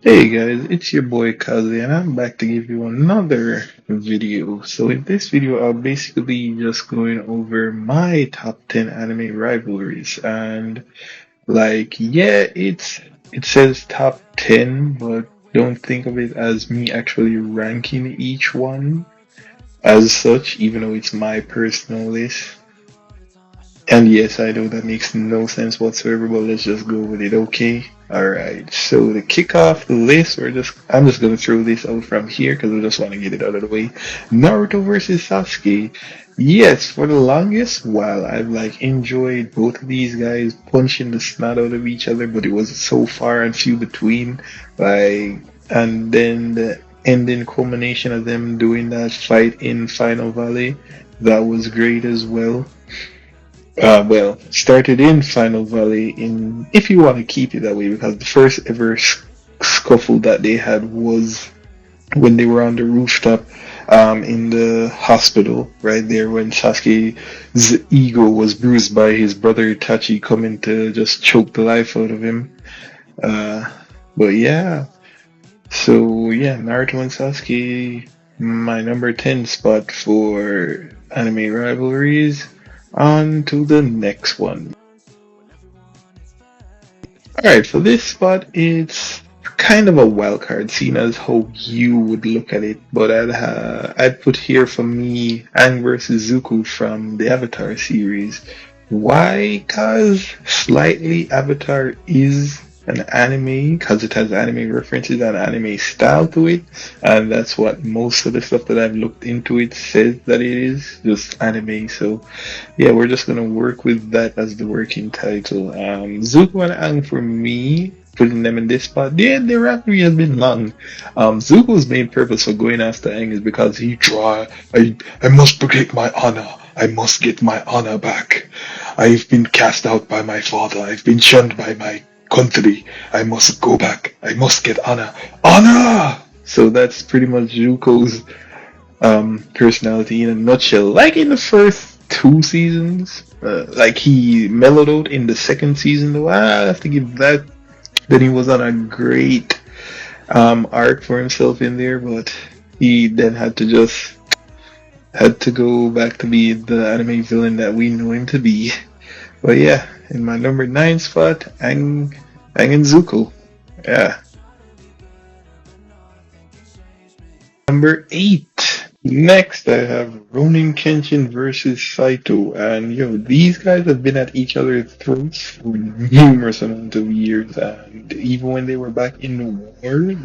Hey guys, it's your boy Kazi and I'm back to give you another video. So in this video, I'll basically just going over my top 10 anime rivalries and it says top 10, but don't think of it as me actually ranking each one as such, even though it's my personal list. And yes, I know that makes no sense whatsoever, but let's just go with it, okay? Alright, so to kick off the list, I'm just gonna throw this out from here because I just want to get it out of the way. Naruto versus Sasuke. Yes, for the longest while I've enjoyed both of these guys punching the snot out of each other, but it was so far and few between. And then the ending culmination of them doing that fight in Final Valley, that was great as well. Started in Final Valley in, if you want to keep it that way, because the first ever scuffle that they had was when they were on the rooftop in the hospital, right there when Sasuke's ego was bruised by his brother Itachi coming to just choke the life out of him. Uh, but yeah, so yeah, Naruto and Sasuke, my number 10 spot for anime rivalries. On to the next one. Alright, for this spot, it's kind of a wild card, seen as how you would look at it, but I'd put here for me Aang versus Zuko from the Avatar series. Why? Cause slightly Avatar is an anime, cause it has anime references and anime style to it, and that's what most of the stuff that I've looked into it says that it is, just anime. So yeah, we're just gonna work with that as the working title. Zuko and Aang for me, putting them in this spot. Yeah, their rivalry has been long. Zuko's main purpose for going after Aang is because I must protect my honor. I must get my honor back. I've been cast out by my father. I've been shunned by my country. I must go back. I must get honor. Honor! So that's pretty much Zuko's personality in a nutshell. Like in the first two seasons, he mellowed out in the second season, though. I have to give that. Then he was on a great arc for himself in there, but he then had to go back to be the anime villain that we know him to be. But yeah, in my number 9 spot, Aang and Zuko. Yeah. Number 8. Next, I have Ronin Kenshin versus Saito, and these guys have been at each other's throats for numerous amounts of years, and even when they were back in the war,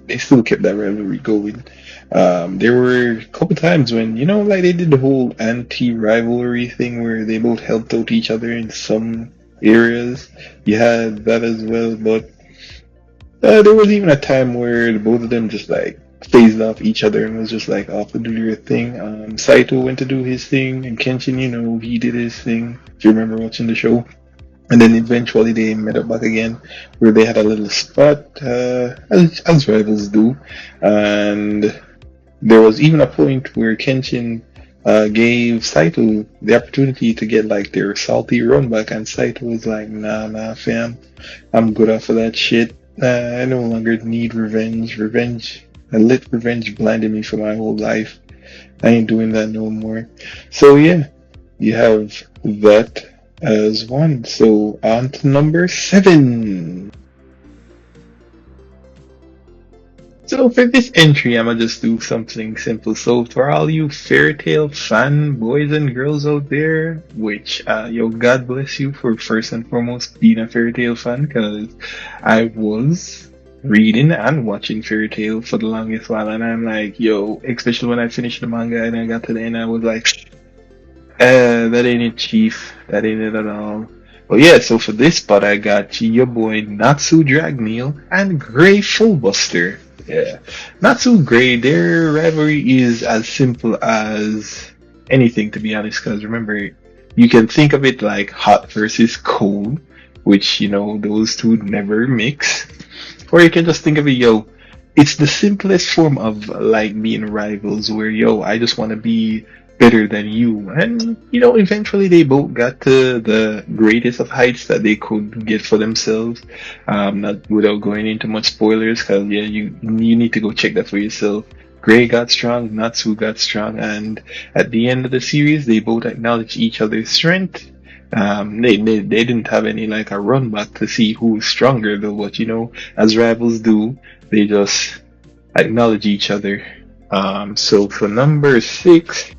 they still kept that rivalry going. There were a couple times when they did the whole anti-rivalry thing where they both helped out each other in some areas. You had that as well, but there was even a time where both of them just phased off each other and was just off to do their thing. Saito went to do his thing, and Kenshin, he did his thing. If you remember watching the show, and then eventually they met up back again, where they had a little spot, as rivals do. And there was even a point where Kenshin gave Saito the opportunity to get their salty run back, and Saito was like, nah, fam, I'm good off of that shit. I no longer need revenge. I let revenge blinded me for my whole life. I ain't doing that no more. So yeah, you have that as one. So on to number 7. So for this entry, I'ma just do something simple. So for all you fairy tale fan boys and girls out there, which God bless you for first and foremost being a fairy tale fan, because I was reading and watching fairy tale for the longest while, and I'm like, especially when I finished the manga and I got to the end, I was like, that ain't it, chief. That ain't it at all. But yeah, so for this spot, I got your boy Natsu Dragneel and Grey Fullbuster. Yeah, Natsu Grey, their rivalry is as simple as anything, to be honest, because remember, you can think of it like hot versus cold, which, those two never mix. Or you can just think of it, it's the simplest form of being rivals where, I just want to be better than you. And, eventually they both got to the greatest of heights that they could get for themselves. Not without going into much spoilers, because, yeah, you need to go check that for yourself. Gray got strong, Natsu got strong, and at the end of the series, they both acknowledged each other's strength. They didn't have any like a run back to see who's stronger though, but as rivals do, they just acknowledge each other. So for number six,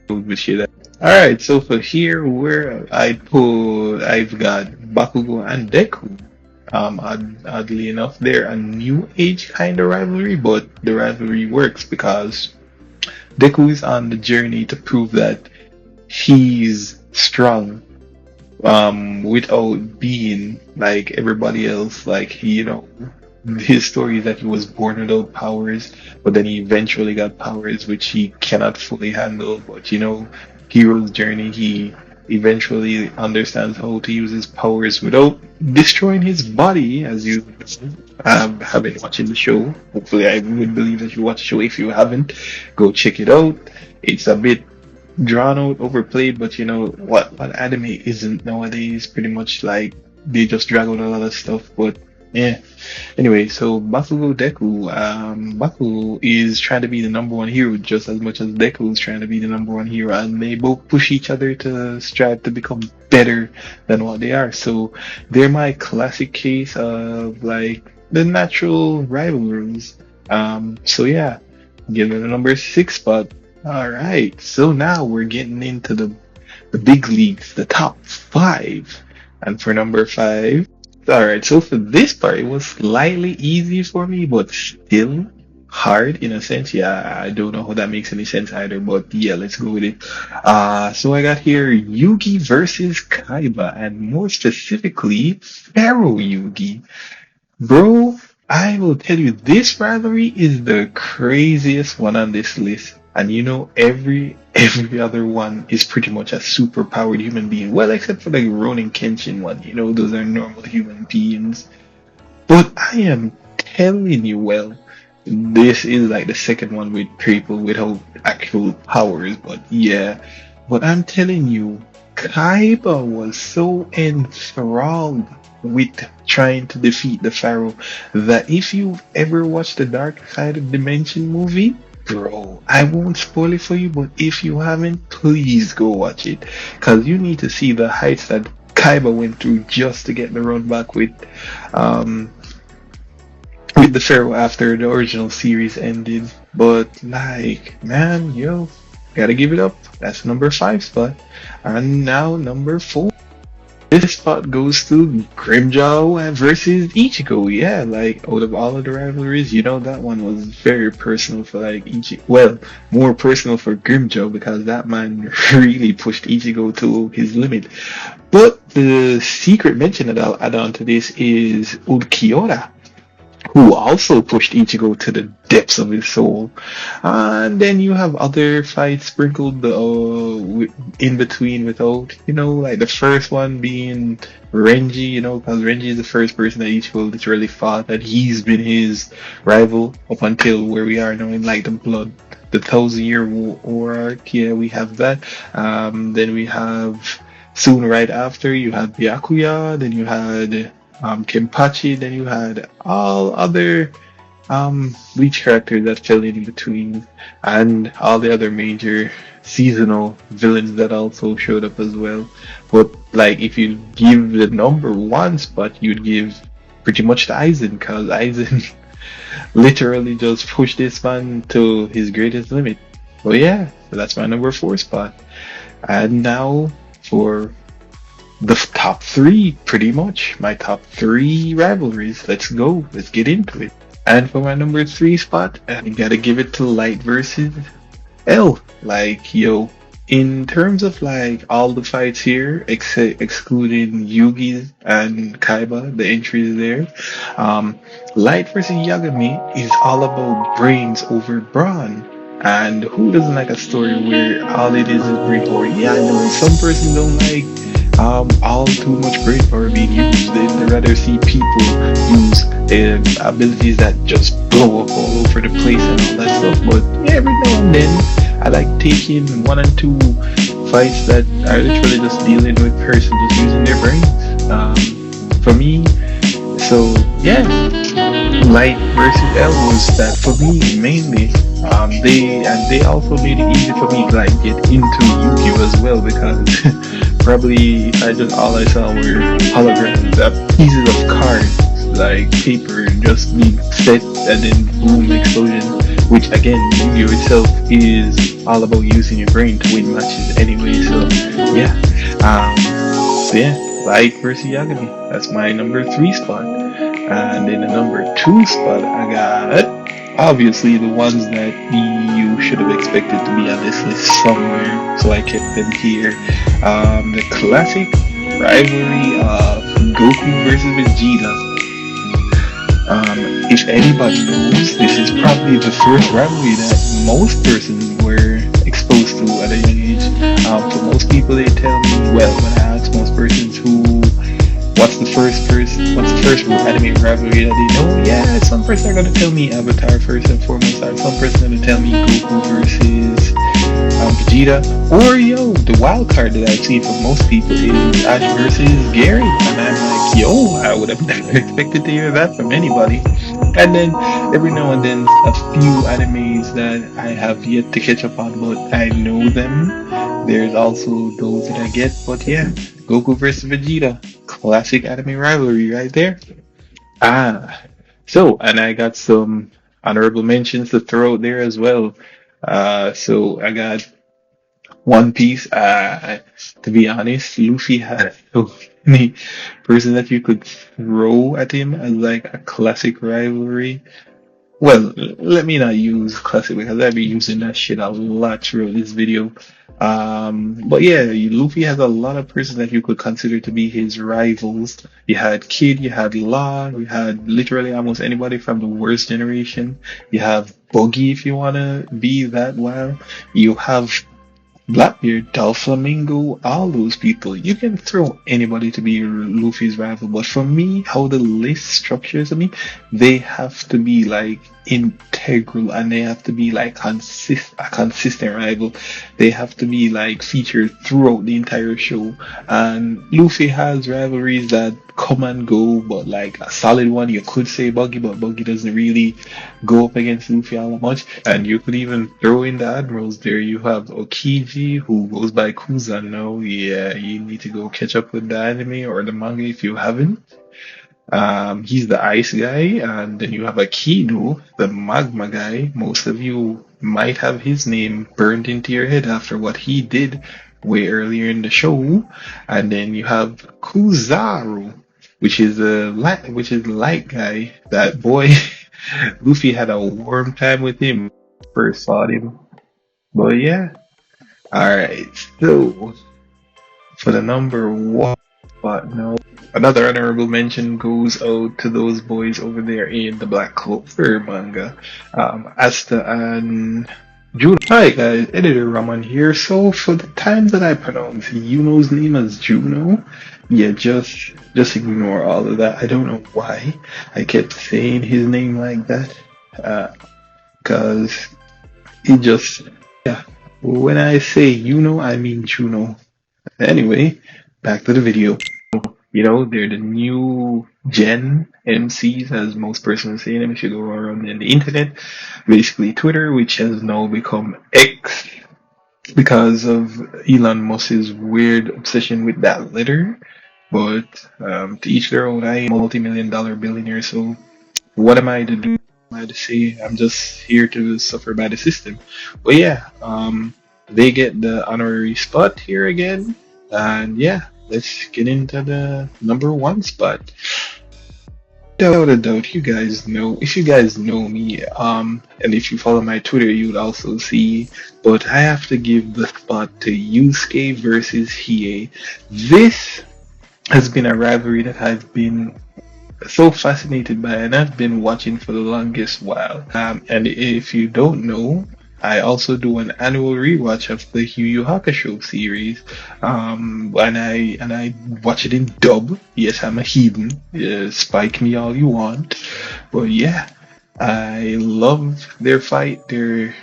which is alright, so for here where I've got Bakugo and Deku. Oddly enough, they're a new age kind of rivalry, but the rivalry works because Deku is on the journey to prove that he's strong, without being like everybody else. Like, his story is that he was born without powers, but then he eventually got powers which he cannot fully handle. But hero's journey, he eventually understands how to use his powers without destroying his body, as you have been watching the show. Hopefully, I would believe that you watch the show. If you haven't, go check it out. It's a bit drawn out, overplayed, but what anime isn't nowadays. Pretty much like they just drag out a lot of stuff, but yeah. Anyway, so Bakugo Deku, Baku is trying to be the number one hero just as much as Deku is trying to be the number one hero, and they both push each other to strive to become better than what they are. So they're my classic case of like the natural rivalries. So yeah, give it a number six spot. All right, so now we're getting into the big leagues, the top five, and for number five. All right, so for this part, it was slightly easy for me, but still hard in a sense. Yeah, I don't know how that makes any sense either, but yeah, let's go with it. So I got here Yugi versus Kaiba, and more specifically, Pharaoh Yugi. Bro, I will tell you, this rivalry is the craziest one on this list. And every other one is pretty much a super powered human being. Well, except for the Ronin Kenshin one. Those are normal human beings. But I am telling you, well, this is like the second one with people without actual powers. But yeah, but I'm telling you, Kaiba was so enthralled with trying to defeat the Pharaoh that if you've ever watched the Dark Side of Dimension movie, bro, I won't spoil it for you, but if you haven't, please go watch it. Because you need to see the heights that Kaiba went through just to get the run back with the Pharaoh after the original series ended. But like, man, gotta give it up. That's number five spot. And now number four. This spot goes to Grimjaw versus Ichigo. Yeah, like out of all of the rivalries, that one was very personal for like Ichigo. Well, more personal for Grimjaw because that man really pushed Ichigo to his limit. But the secret mention that I'll add on to this is Ulquiorra, who also pushed Ichigo to the depths of his soul. And then you have other fights sprinkled in between without, like the first one being Renji, because Renji is the first person that Ichigo literally fought, that he's been his rival up until where we are now in like the 1,000-year war arc. Yeah, we have that. Then we have soon right after, you had Byakuya, then you had Kenpachi, then you had all other Bleach characters that fell in between, and all the other major seasonal villains that also showed up as well. But like, if you give the number one spot, you'd give pretty much to Aizen, because Aizen literally just pushed this man to his greatest limit. Well, yeah, so that's my number four spot. And now for the top three, pretty much my top three rivalries. Let's go. Let's get into it. And for my number three spot, I gotta give it to Light versus L. Like, in terms of like all the fights here, excluding Yugi and Kaiba, the entries there, Light versus Yagami is all about brains over brawn. And who doesn't like a story where all it is brain power? Yeah, I know some persons don't like all too much brain power being used. They'd rather see people use abilities that just blow up all over the place and all that stuff. But yeah, every now and then, I like taking one and two fights that are literally just dealing with person just using their brains. For me, so yeah, Light versus L was that for me mainly. They also made it easy for me to like get into Yu-Gi-Oh as well because probably if I just all I saw were holograms, pieces of cards like paper just being set and then boom explosion. Which again, Yu-Gi-Oh itself is all about using your brain to win matches anyway. So yeah, Light versus Yagami. That's my number 3 spot. And in the number 2 spot, I got obviously the ones that you should have expected to be on this list somewhere. So I kept them here. The classic rivalry of Goku versus Vegeta. If anybody knows, this is probably the first rivalry that most persons were exposed to at a young age. For most people, they tell me, well, when I ask most persons what's the first anime rivalry that they know, yeah, some person are gonna tell me Avatar first and foremost, or some person gonna tell me Goku versus Vegeta, or the wild card that I've seen from most people is Ash versus Gary, and I'm like, I would have never expected to hear that from anybody. And then every now and then a few animes that I have yet to catch up on, but I know them. There's also those that I get, but yeah, Goku versus Vegeta, classic anime rivalry right there. And I got some honorable mentions to throw out there as well. So I got One Piece. To be honest, Luffy had so many person that you could throw at him as like a classic rivalry. Well, let me not use classic because I've been using that shit a lot throughout this video. But yeah, Luffy has a lot of persons that you could consider to be his rivals. You had Kid, you had Law, you had literally almost anybody from the worst generation. You have Buggy if you wanna be that wild. You have Blackbeard, Doflamingo, all those people. You can throw anybody to be Luffy's rival, but for me, how the list structures to me, they have to be like integral and they have to be like a consistent rival. They have to be like featured throughout the entire show. And Luffy has rivalries that come and go, but like a solid one, you could say Buggy, but Buggy doesn't really go up against Luffy all that much. And you could even throw in the admirals there. You have Okiji, who goes by Kuzan now. Yeah, you need to go catch up with the anime or the manga if you haven't. He's the ice guy, and then you have Akido, the magma guy. Most of you might have his name burned into your head after what he did way earlier in the show. And then you have Kuzaru, which is the light guy. That boy, Luffy had a warm time with him when he first saw him. But yeah, all right. So for the number 1 spot now, another honorable mention goes out to those boys over there in the Black Clover manga, Asta and Juno. Hi guys, Editor Raman here. So for the times that I pronounce Yuno's name as Juno, yeah, just ignore all of that. I don't know why I kept saying his name like that, cause it just, yeah. When I say I mean Juno. Anyway, back to the video. They're the new gen MCs, as most persons say them if you go around in the internet. Basically, Twitter, which has now become X because of Elon Musk's weird obsession with that letter. But to each their own. I am a multi-million-dollar billionaire, so what am I to do? What am I to say? I'm just here to suffer by the system. But yeah, they get the honorary spot here again, and yeah. Let's get into the number 1 spot. Without a doubt, you guys know, if you guys know me, and if you follow my Twitter, you'd also see, but I have to give the spot to Yusuke versus Hiei. This has been a rivalry that I've been so fascinated by, and I've been watching for the longest while. And if you don't know, I also do an annual rewatch of the Yu Yu Hakusho series, and I watch it in dub. Yes, I'm a heathen. Spike me all you want, but yeah, I love their fight, their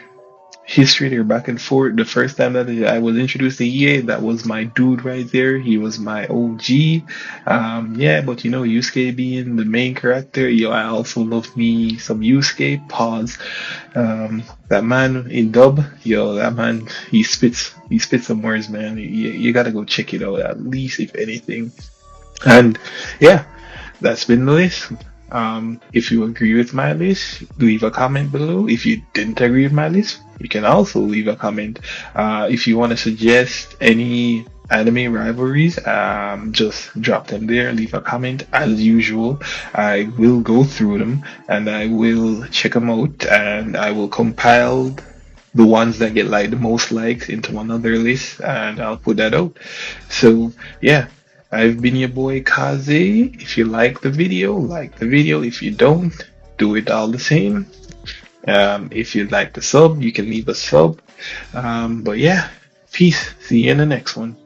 history, their back and forth. The first time that I was introduced to EA, that was my dude right there. He was my OG. Yeah, but you know, Yusuke being the main character, yo, I also love me some Yusuke. Pause. That man in dub, yo, that man, he spits some words, man. You gotta go check it out at least, if anything. And yeah, that's been the list. If you agree with my list, leave a comment below. If you didn't agree with my list, you can also leave a comment. If you want to suggest any anime rivalries, just drop them there, leave a comment. As usual, I will go through them and I will check them out and I will compile the ones that get like the most likes into another list and I'll put that out. So yeah, I've been your boy Kaze. If you like the video, like the video. If you don't, do it all the same. If you'd like to sub, you can leave a sub. But yeah, peace. See you in the next one.